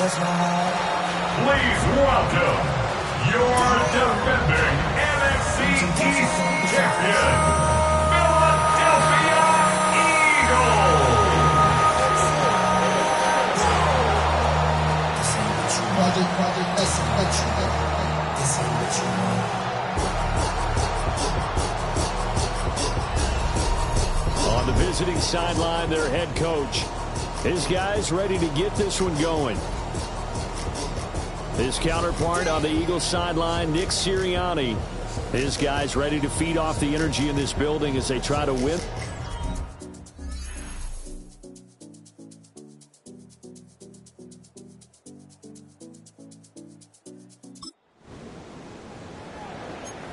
Please welcome your defending NFC East champion, Philadelphia Eagles. On the visiting sideline, their head coach. His guys ready to get this one going. His counterpart on the Eagles sideline, Nick Sirianni. His guys ready to feed off the energy in this building as they try to win.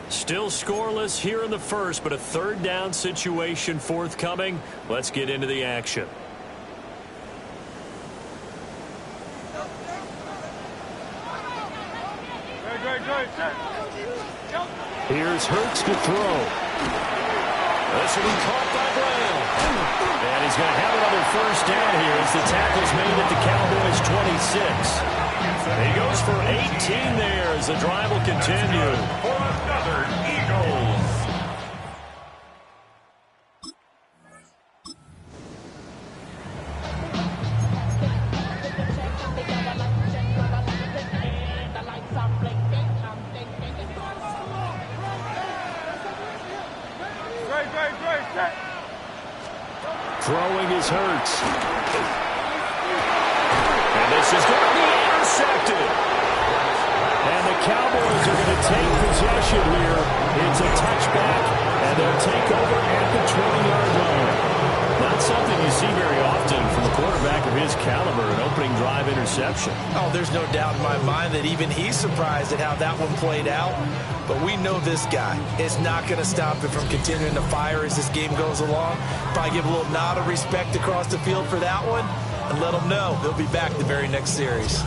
Still scoreless here in the first, but a third down situation forthcoming. Let's get into the action. Here's Hurts to throw. This will be caught by Brown. And he's going to have another first down here as the tackle's made at the Cowboys 26. He goes for 18 there as the drive will continue. For another Eagles. Throwing is Hurts. And this is going to be intercepted. And the Cowboys are going to take possession here. It's a touchback, and they'll take over at the 20-yard line. Not something you see very often from a quarterback of his caliber, an opening drive interception. Oh, there's no doubt in my mind that even he's surprised at how that one played out. But we know this guy is not going to stop him from continuing to fire as this game goes along. Probably give a little nod of respect across the field for that one and let him know he'll be back the very next series.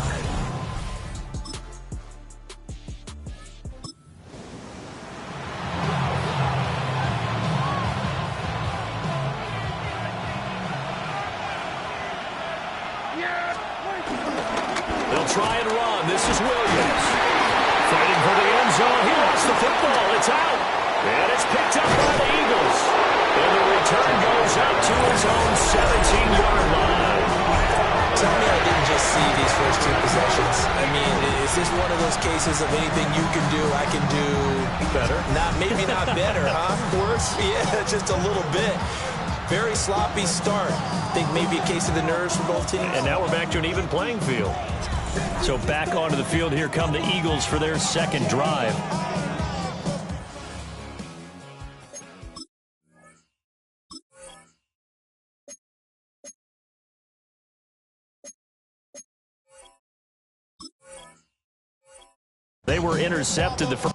They'll try and run. This is Williams. Fighting for the end zone. He lost the football. It's out. And it's picked up by the Eagles. And the return goes out to his own 17-yard line. Tell me I didn't just see these first two possessions. I mean, is this one of those cases of anything you can do, I can do better? Maybe not better, huh? Worse? Yeah, just a little bit. Very sloppy start. Think maybe a case of the nerves for both teams. And now we're back to an even playing field. So back onto the field, here come the Eagles for their second drive. They were intercepted the first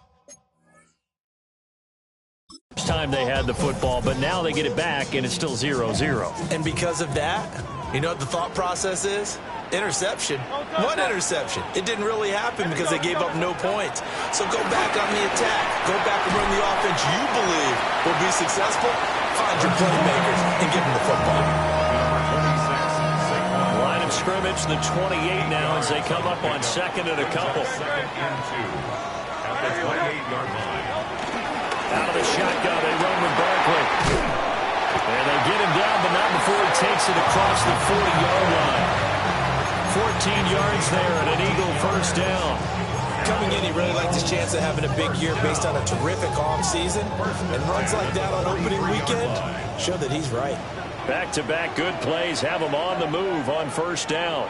time they had the football, but now they get it back, and it's still 0-0. And because of that, you know what the thought process is? Interception. One interception. It didn't really happen because they gave up no points. So go back on the attack. Go back and run the offense you believe will be successful. Find your playmakers and give them the football. Line of scrimmage, the 28 now as they come up on second and a couple. Second and 2 at the 28-yard line. Out of the shotgun, they run with Barkley. And they get him down, but not before he takes it across the 40-yard line. 14 yards there and an Eagle first down. Coming in, he really liked his chance of having a big year based on a terrific offseason. And runs like that on opening weekend show that he's right. Back-to-back good plays have him on the move on first down.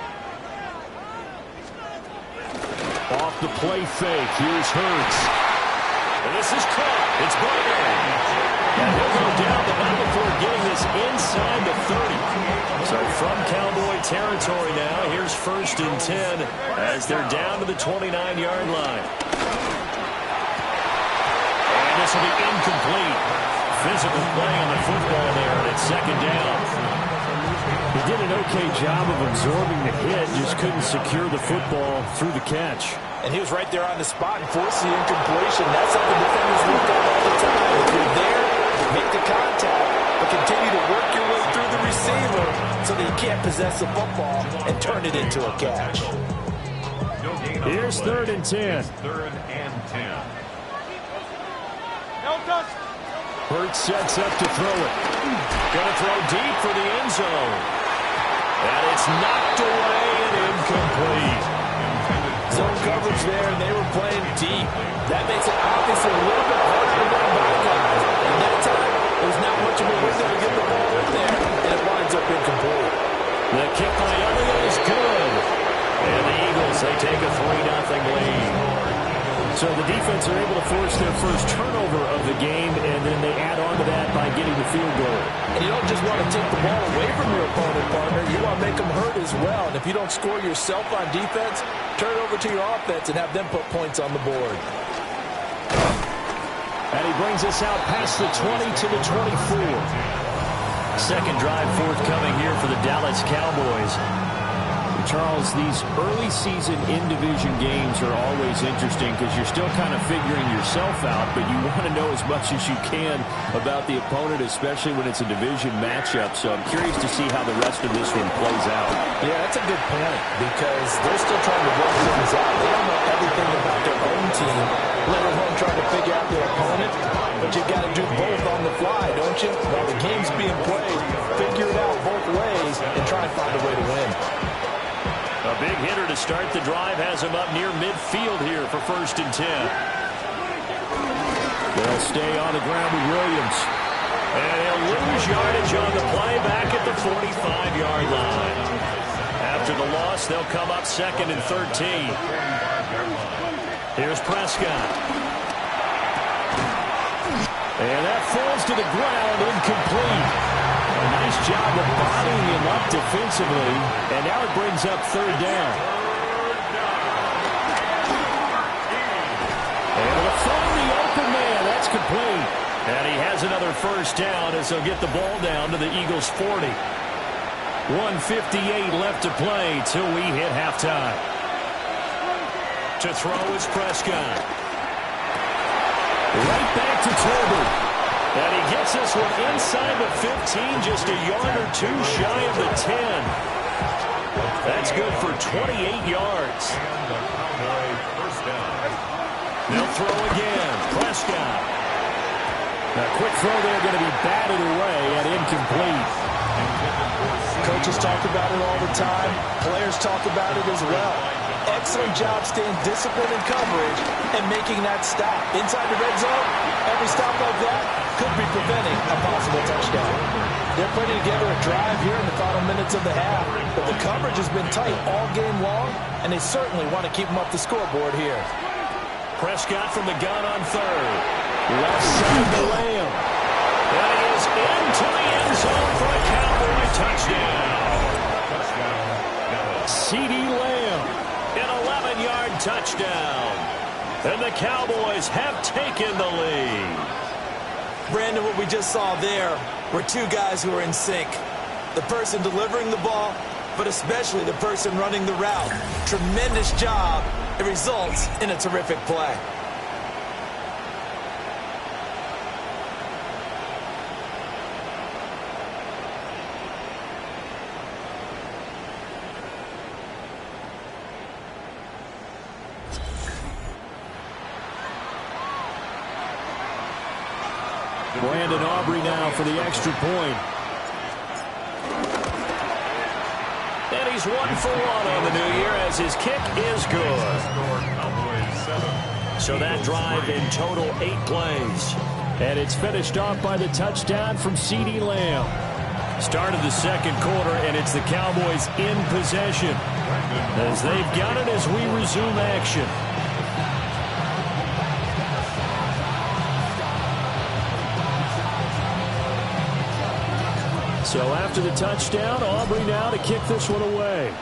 Off the play fake, here's Hurts. And this is caught. It's Brown. And he'll go down, but not before getting this inside the 30. So from Cowboy territory now, here's first and 10 as they're down to the 29-yard line. And this will be incomplete. Physical play on the football there, and it's second down. He did an okay job of absorbing the hit, just couldn't secure the football through the catch. And he was right there on the spot and forced the incompletion. That's something defenders look at all the time. If you're there, make the contact, but continue to work your way through the receiver so that you can't possess the football and turn it into a catch. Here's 3rd and 10. 3rd and 10. Hurts sets up to throw it. Going to throw deep for the end zone. And it's knocked away and incomplete. Zone coverage there, and they were playing deep. That makes it obviously a little bit harder to run by guys. And that time, there's not much of a window to get the ball in there, and it winds up incomplete. The kick by Elliott is good. And the Eagles, they take a 3-0 lead. So the defense are able to force their first turnover of the game, and then they add on to that by getting the field goal. And you don't just want to take the ball away from your opponent, partner. You want to make them hurt as well. And if you don't score yourself on defense, turn it over to your offense and have them put points on the board. And he brings us out past the 20 to the 24. Second drive forthcoming here for the Dallas Cowboys. Charles, these early season in-division games are always interesting because you're still kind of figuring yourself out, but you want to know as much as you can about the opponent, especially when it's a division matchup. So I'm curious to see how the rest of this one plays out. Yeah, that's a good point because they're still trying to work things out. They don't know everything about their own team, let alone trying to figure out their opponent. But you got to do both on the fly, don't you? While the game's being played, figure it out both ways and try and find a way to win. A big hitter to start the drive has him up near midfield here for 1st and 10. They'll stay on the ground with Williams. And he'll lose yardage on the play back at the 45-yard line. After the loss, they'll come up 2nd and 13. Here's Prescott. And that falls to the ground, incomplete. A nice job of bottling him up defensively, and now it brings up 3rd down. Able to find the open man. That's complete. And he has another 1st down as they'll get the ball down to the Eagles' 40. 1:58 left to play till we hit halftime. To throw is Prescott. Right back to Tolbert. And he gets this one inside the 15, just a yard or two shy of the 10. That's good for 28 yards. They'll throw again. Prescott. A quick throw there going to be batted away and incomplete. Coaches talk about it all the time. Players talk about it as well. Excellent job staying disciplined in coverage and making that stop. Inside the red zone, every stop like that could be preventing a possible touchdown. They're putting together a drive here in the final minutes of the half, but the coverage has been tight all game long, and they certainly want to keep them up the scoreboard here. Prescott from the gun on 3rd. Left side to Lamb. And he is into the end zone for a Cowboy touchdown. CeeDee Lamb, an 11-yard touchdown. And the Cowboys have taken the lead. Brandon, what we just saw there were two guys who are in sync. The person delivering the ball, but especially the person running the route. Tremendous job. It results in a terrific play. Brandon Aubrey now for the extra point. And he's 1 for 1 on the new year as his kick is good. So that drive in total 8 plays. And it's finished off by the touchdown from CeeDee Lamb. Start of the second quarter, and it's the Cowboys in possession as they've got it as we resume action. So after the touchdown, Aubrey now to kick this one away.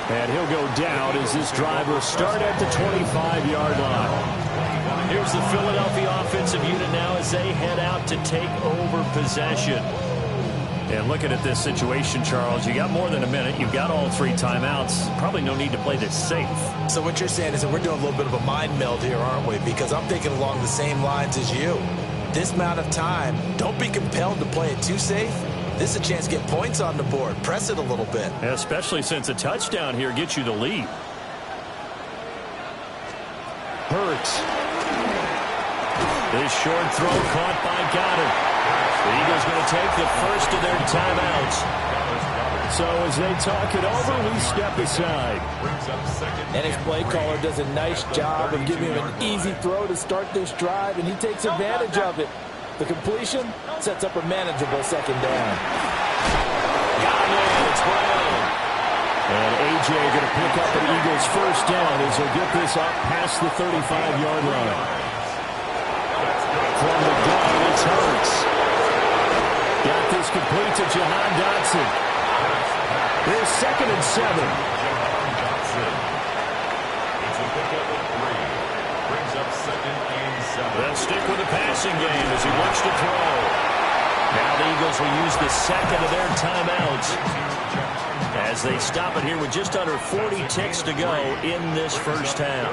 And he'll go down as this drive will start at the 25-yard line. Here's the Philadelphia offensive unit now as they head out to take over possession. And looking at this situation, Charles, you got more than a minute. You've got all 3 timeouts. Probably no need to play this safe. So what you're saying is that we're doing a little bit of a mind meld here, aren't we? Because I'm thinking along the same lines as you. this amount of time, don't be compelled to play it too safe. This is a chance to get points on the board. Press it a little bit. Especially since a touchdown here gets you the lead. Hurts. This short throw caught by Goddard. The Eagles going to take the first of their timeouts. So as they talk it over, we step aside. And his play caller does a nice job of giving him an easy throw to start this drive, and he takes advantage of it. The completion sets up a manageable second down. Got it. It's Brown. And A.J. going to pick up an Eagles first down as he'll get this up past the 35-yard line. From the gun, it's Hurts. Got this complete to Jahan Dotson. Here's 2nd and 7. They'll stick with the passing game as he looks to throw. Now the Eagles will use the second of their timeouts as they stop it here with just under 40 ticks to go in this first half.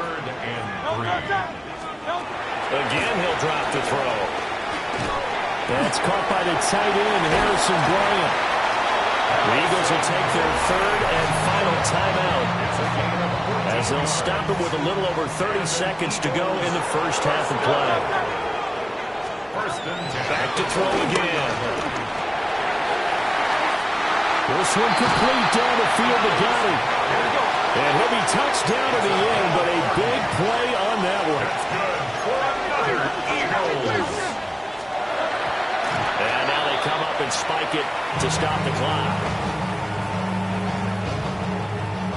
Again, he'll drop the throw. That's caught by the tight end, Harrison Bryant. The Eagles will take their third and final timeout as they'll stop it with a little over 30 seconds to go in the first half of play. Back to throw again. This one complete down the field to Goddard. And he'll be touched down to the end, but a big play on that one. And now they come up and spike it to stop the clock.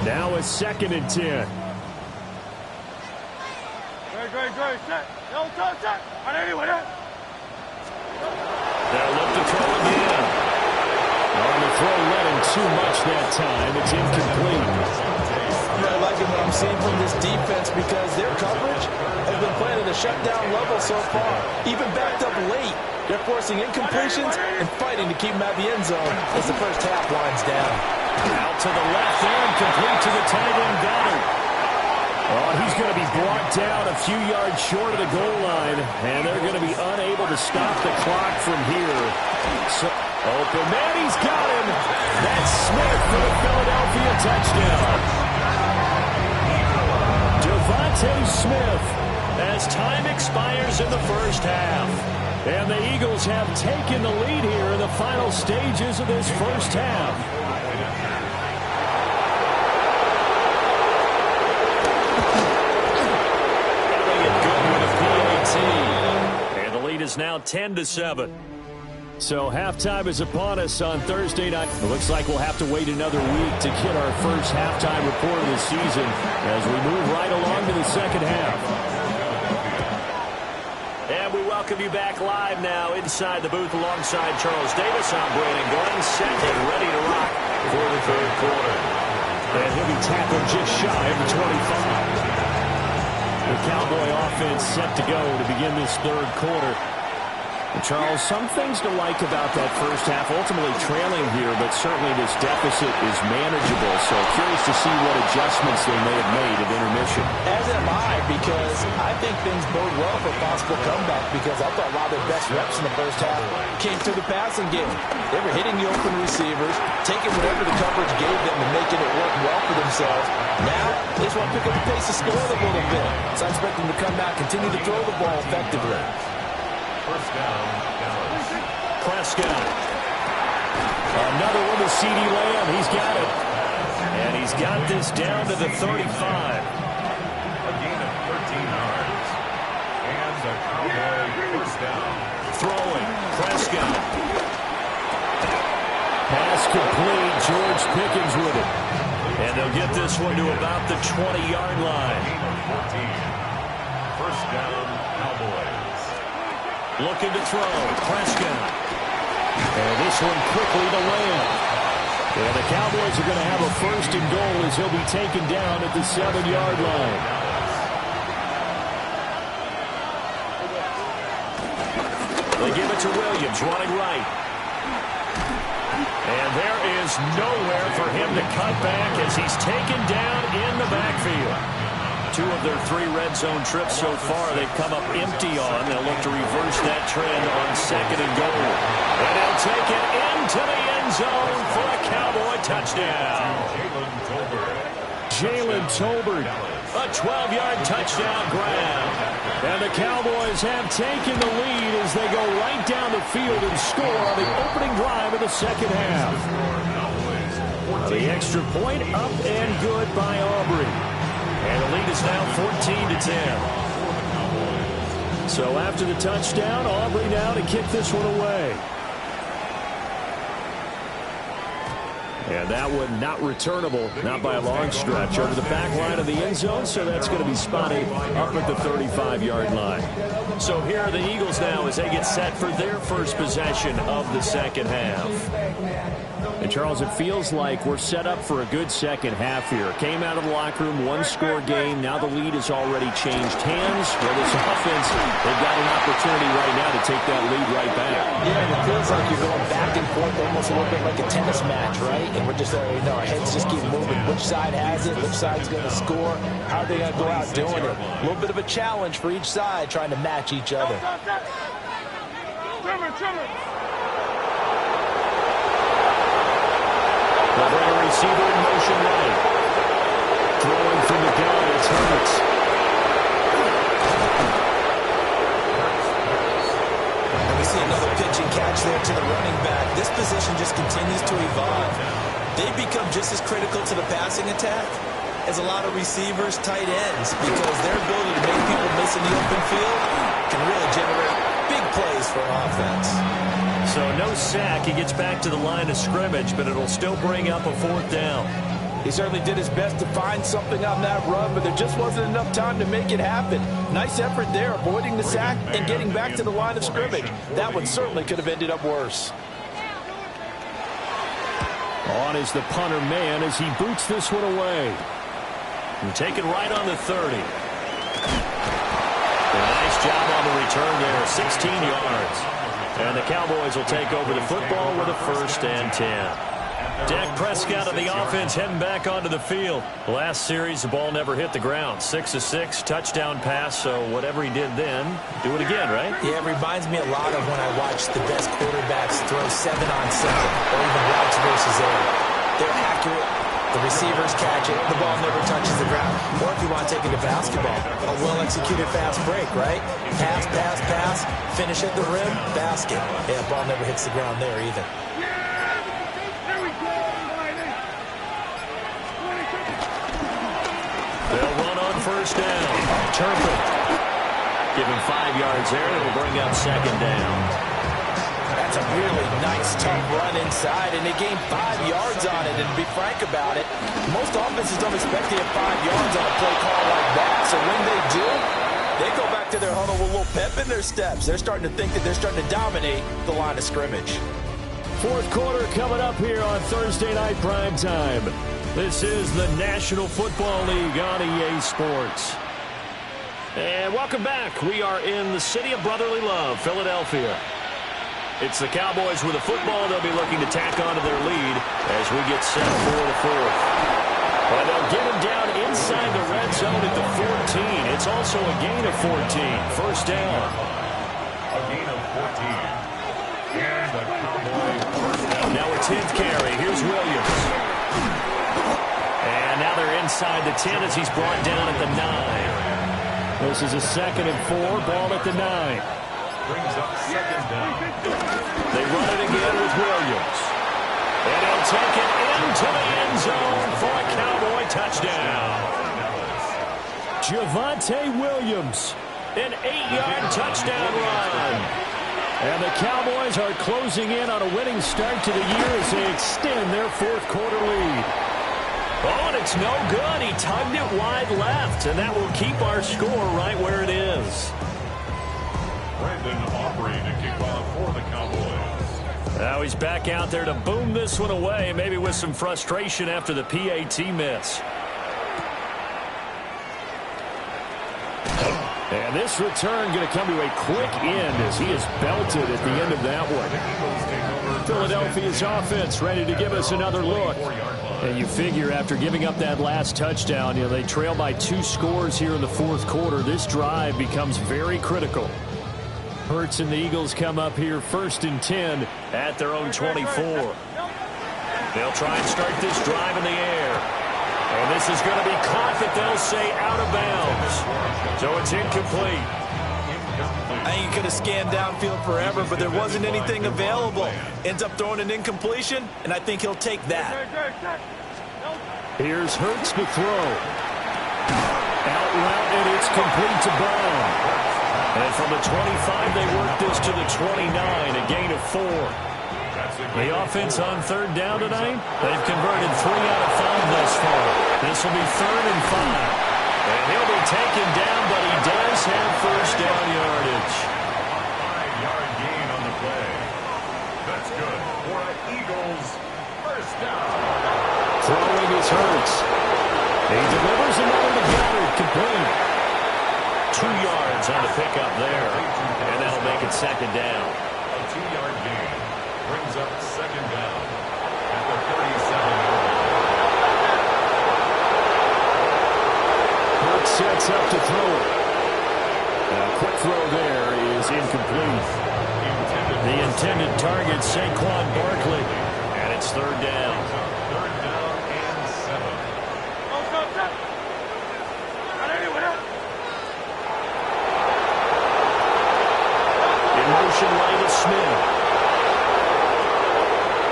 Now it's 2nd and 10. They'll look to throw again. On the throw, led him too much that time. It's incomplete. I like what I'm seeing from this defense because their coverage has been playing at a shutdown level so far. Even backed up late, they're forcing incompletions and fighting to keep them out of the end zone as the first half winds down. Out to the left end, complete to the tight end, Goddard. Oh, he's going to be brought down a few yards short of the goal line, and they're going to be unable to stop the clock from here. So, open man, he's got him. That's Smith for the Philadelphia touchdown. Devontae Smith as time expires in the first half. And the Eagles have taken the lead here in the final stages of this first half. And the lead is now 10-7. So halftime is upon us on Thursday night. It looks like we'll have to wait another week to get our first halftime report of the season as we move right along to the second half. And we welcome you back live now inside the booth alongside Charles Davis. I'm Brandon Glenn, set and ready to rock for the third quarter. And he'll be tackled just shy of the 25. The Cowboy offense set to go to begin this third quarter. And Charles, some things to like about that first half, ultimately trailing here, but certainly this deficit is manageable. So curious to see what adjustments they may have made at intermission. As am I, because I think things bode well for possible comeback, because I thought a lot of their best reps in the first half came through the passing game. They were hitting the open receivers, taking whatever the coverage gave them and making it work well for themselves. Now, they just want to pick up the pace of scoring a little bit. So I expect them to come out, continue to throw the ball effectively. First down, Dallas. Prescott. Another one to CeeDee Lamb. He's got it. And he's got this down to the 35. A gain of 13 yards. And the Cowboy first down. Throwing. Prescott. Pass complete. George Pickens with it. And they'll get this one to about the 20-yard line. Gain of 14. First down, Cowboys. Looking to throw. Prescott. And this one quickly to Lamb. And the Cowboys are going to have a first and goal as he'll be taken down at the 7-yard line. They give it to Williams, running right. And there is nowhere for him to cut back as he's taken down in the backfield. 2 of their 3 red zone trips so far they've come up empty on. They'll look to reverse that trend on 2nd and goal. And they'll take it into the end zone for a Cowboy touchdown. Jalen Tolbert, a 12-yard touchdown grab. And the Cowboys have taken the lead as they go right down the field and score on the opening drive of the second half. The extra point up and good by Aubrey. And the lead is now 14-10. So after the touchdown, Aubrey now to kick this one away. And that one not returnable, not by a long stretch, over the back line of the end zone, so that's going to be spotted up at the 35-yard line. So here are the Eagles now as they get set for their first possession of the second half. And, Charles, it feels like we're set up for a good second half here. Came out of the locker room, one-score game. Now the lead has already changed hands. Well, this offense, they've got an opportunity right now to take that lead right back. Yeah, and it feels like you're going back and forth almost a little bit like a tennis match, right? And we're just, our heads just keep moving. Which side has it? Which side's going to score? How are they going to go out doing it? A little bit of a challenge for each side trying to match each other. They'll bring a receiver in motion right. Throwing from the gun, it's Hurts. And we see another pitch and catch there to the running back. This position just continues to evolve. They become just as critical to the passing attack as a lot of receivers, tight ends, because their ability to make people miss in the open field can really generate big plays for an offense. So no sack. He gets back to the line of scrimmage, but it'll still bring up a 4th down. He certainly did his best to find something on that run, but there just wasn't enough time to make it happen. Nice effort there, avoiding the sack and getting back to the line of scrimmage. That one certainly could have ended up worse. On is the punter man as he boots this one away. And take it right on the 30. Nice job on the return there, 16 yards. And the Cowboys will take over the football with a 1st and 10. Dak Prescott of the offense heading back onto the field. Last series, the ball never hit the ground. 6 of 6, touchdown pass, so whatever he did then, do it again, right? Yeah, it reminds me a lot of when I watch the best quarterbacks throw 7-on-7 or even routes versus air. They're accurate. The receivers catch it. The ball never touches the ground. Or if you want to take it to basketball, a well-executed fast break, right? Pass, pass, pass, finish at the rim, basket. Yeah, the ball never hits the ground there either. They'll run on 1st down. Turpin. Give him 5 yards there. It'll bring up 2nd down. That's a really nice, tough run inside, and they gained 5 yards on it. And to be frank about it, most offenses don't expect to get 5 yards on a play call like that. So when they do, they go back to their huddle with a little pep in their steps. They're starting to think that they're starting to dominate the line of scrimmage. 4th quarter coming up here on Thursday Night Prime Time. This is the National Football League on EA Sports. And welcome back. We are in the city of brotherly love, Philadelphia. It's the Cowboys with a football. They'll be looking to tack onto their lead as we get set for the 4th. And they'll get him down inside the red zone at the 14. It's also a gain of 14. 1st down. A gain of 14. And the Cowboys first down. Now a 10th carry. Here's Williams. And now they're inside the 10 as he's brought down at the 9. This is a 2nd and 4. Ball at the 9. Brings up 2nd down. They run it again with Williams. And he'll take it into the end zone for a Cowboy touchdown. Javonte Williams, an 8-yard touchdown run. And the Cowboys are closing in on a winning start to the year as they extend their 4th quarter lead. Oh, and it's no good. He tugged it wide left, and that will keep our score right where it is. Brandon Aubrey to kick off for the Cowboys. Now he's back out there to boom this one away, maybe with some frustration after the PAT miss. And this return going to come to a quick end as he is belted at the end of that one. Philadelphia's offense ready to give us another look. And you figure after giving up that last touchdown, they trail by 2 scores here in the fourth quarter. This drive becomes very critical. Hurts and the Eagles come up here 1st and 10 at their own 24. They'll try and start this drive in the air. And this is going to be caught, but they'll say out of bounds. So it's incomplete. I think he could have scanned downfield forever, but there wasn't anything available. Ends up throwing an incompletion, and I think he'll take that. Here's Hurts to throw. Out route, and it's complete to Brown. And from the 25, they work this to the 29, a gain of 4. The offense on 3rd down tonight, they've converted 3 out of 5 thus far. This will be 3rd and 5. And he'll be taken down, but he does have 1st down yardage. 5-yard gain on the play. That's good for an Eagles 1st down. Throwing is Hurts. He delivers another to Goddard, complete. 2 yards on the pickup there, and that'll make it 2nd down. A 2-yard gain brings up 2nd down at the 37-yard line. Hurts sets up to throw it. A quick throw there is incomplete. The intended target, Saquon Barkley, and it's 3rd down. 3rd down and 7. In motion, right is Smith.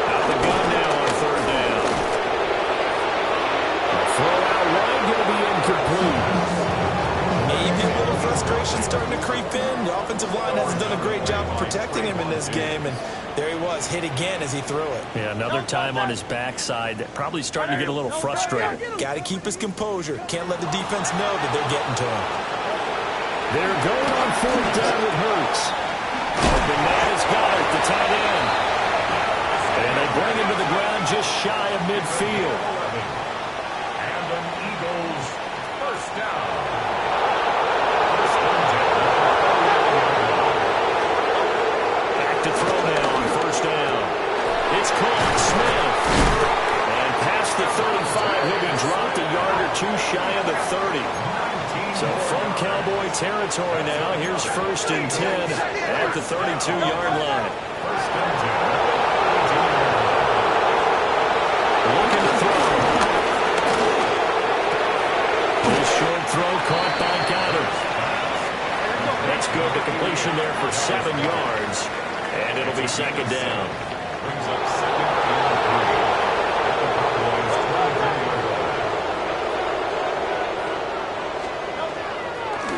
Out the gun now on 3rd down. A throw out wide, going to be incomplete. Maybe a little frustration starting to creep in. The offensive line hasn't done a great job of protecting him in this game, and there he was, hit again as he threw it. Yeah, another time on his backside, probably starting to get a little frustrated. Got to keep his composure. Can't let the defense know that they're getting to him. They're going on 4th down with Hurts. Open man is Goddard, the tight end. And they bring him to the ground just shy of midfield. And an Eagles 1st down. Back to throw now on 1st down. It's caught, Smith. And past the 35, he'll be dropped a yard or 2 shy of the 30. So from Cowboy territory now, here's 1st and 10 at the 32-yard line. 1st and 10. Looking to throw. This short throw caught by Goddard. That's good. The completion there for 7 yards. And it'll be 2nd down. Brings up 2nd and 3. At the Cowboys 23-yard line.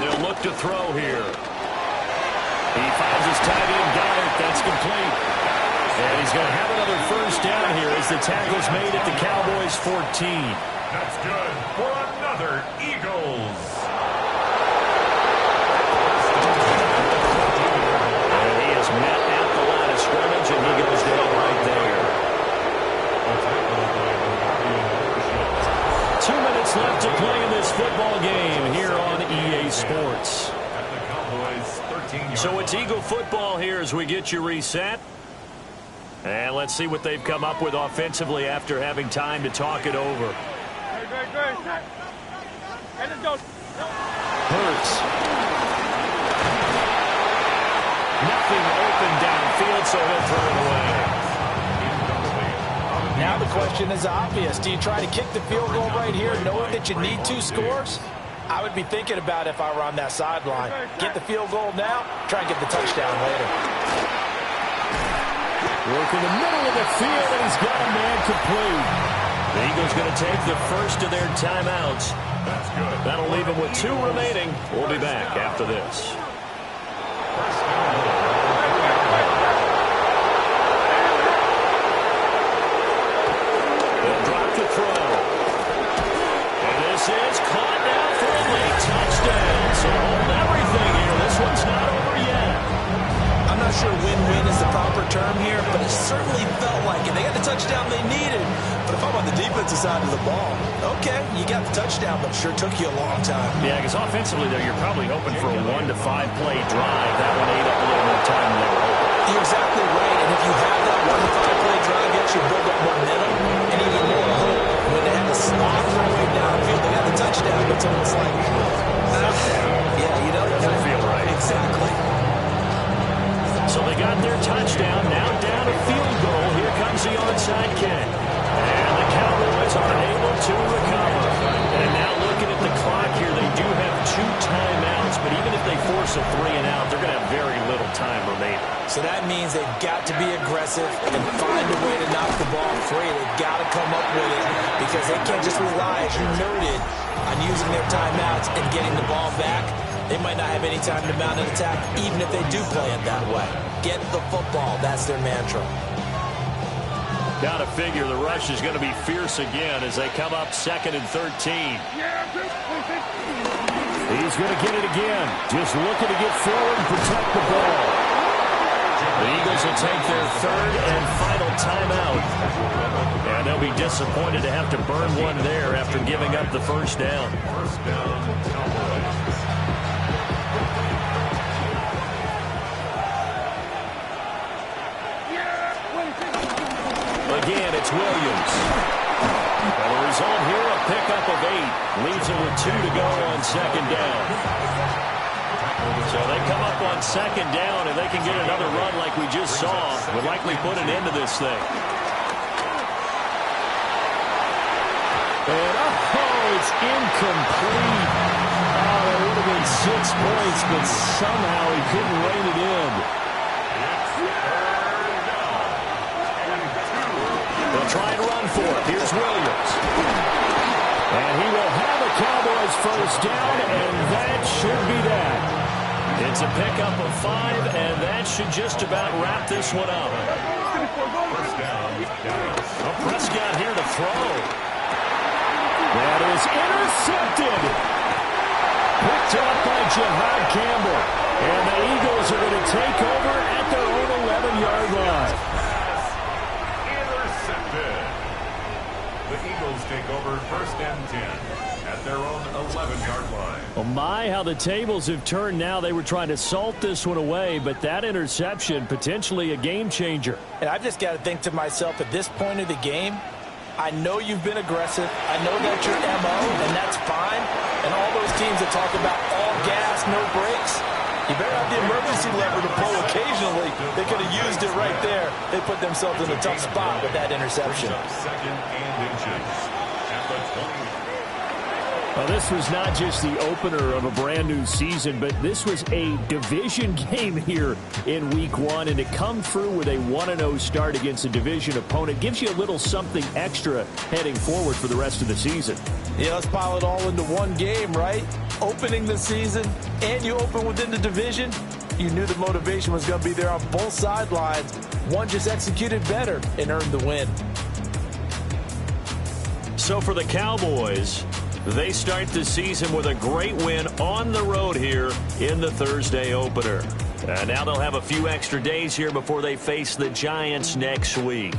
They'll look to throw here. He finds his tight end, Goddard. That's complete. And he's going to have another 1st down here as the tackle's made at the Cowboys 14. That's good for another Eagles. And he is met at the line of scrimmage, and he goes down right there. 2 minutes left to play in this football game here on EA Sports. At the Cowboys 13-yard So it's Eagle football here as we get you reset. And let's see what they've come up with offensively after having time to talk it over. Hurts. Nothing open downfield, so he'll throw it away. Now the question is obvious. Do you try to kick the field goal right here knowing that you need 2 scores? I would be thinking about if I were on that sideline. Get the field goal now, try and get the touchdown later. Work in the middle of the field, and he's got a man complete. The Eagles going to take the first of their timeouts. That's good. That'll leave them with 2 remaining. We'll be back after this. They'll drop the throw. And this is caught now for a late touchdown. So hold everything here. This one's not over yet. I'm not sure win-win is the proper term here, but it certainly felt like it. They got the touchdown they needed. But if I'm talk about the defensive side of the ball. Okay, you got the touchdown, but it sure took you a long time. Yeah, because offensively, though, you're probably hoping for a 1 to 5 play drive. That one ate up a little more time than they were hoping. You're exactly right, and if you have that 1 to 5 play drive, you actually build up momentum and even more hope. When they had to slog their way downfield, they got the touchdown, but it's almost like, yeah, you know, doesn't feel right. Exactly. So they got their touchdown, now down a field goal. Here comes the onside kick. And the Cowboys are able to recover. And now looking at the clock here, they do have 2 timeouts, but even if they force a 3 and out, they're going to have very little time remaining. So that means they've got to be aggressive and find a way to knock the ball free. They've got to come up with it because they can't just rely, as you noted, on using their timeouts and getting the ball back. They might not have any time to mount an attack, even if they do play it that way. Get the football. That's their mantra. Got to figure the rush is going to be fierce again as they come up 2nd and 13. He's going to get it again. Just looking to get forward and protect the ball. The Eagles will take their 3rd and final timeout. And they'll be disappointed to have to burn one there after giving up the first down. First down, Cowboys. Again, it's Williams. And the result here, a pickup of 8. Leaves it with 2 to go on 2nd down. So they come up on 2nd down, and they can get another run like we just saw. Would likely put an end to this thing. And, oh, it's incomplete. Oh, it would have been 6 points, but somehow he couldn't rein it in. They'll try and run for it. Here's Williams. And he will have a Cowboys first down, and that should be that. It's a pickup of 5, and that should just about wrap this one up. First down, Dallas. Well, Prescott here to throw. That is intercepted. Picked up by Jahad Campbell. And the Eagles are going to take over at their own 11-yard line. The Eagles take over 1st and 10 at their own 11-yard line. Oh my, how the tables have turned now. They were trying to salt this one away, but that interception, potentially a game changer. And I've just got to think to myself, at this point of the game, I know you've been aggressive. I know that's your MO, and that's fine. And all those teams that talk about all gas, no brakes, you better have the emergency lever to pull occasionally. They could have used it right there. They put themselves in a tough spot with that interception. 2nd and inches at the 20. Well, this was not just the opener of a brand new season, but this was a division game here in Week 1, and to come through with a 1-0 start against a division opponent gives you a little something extra heading forward for the rest of the season. Yeah, let's pile it all into one game, right? Opening the season, and you open within the division. You knew the motivation was going to be there on both sidelines. One just executed better and earned the win. So for the Cowboys, they start the season with a great win on the road here in the Thursday opener. Now they'll have a few extra days here before they face the Giants next week.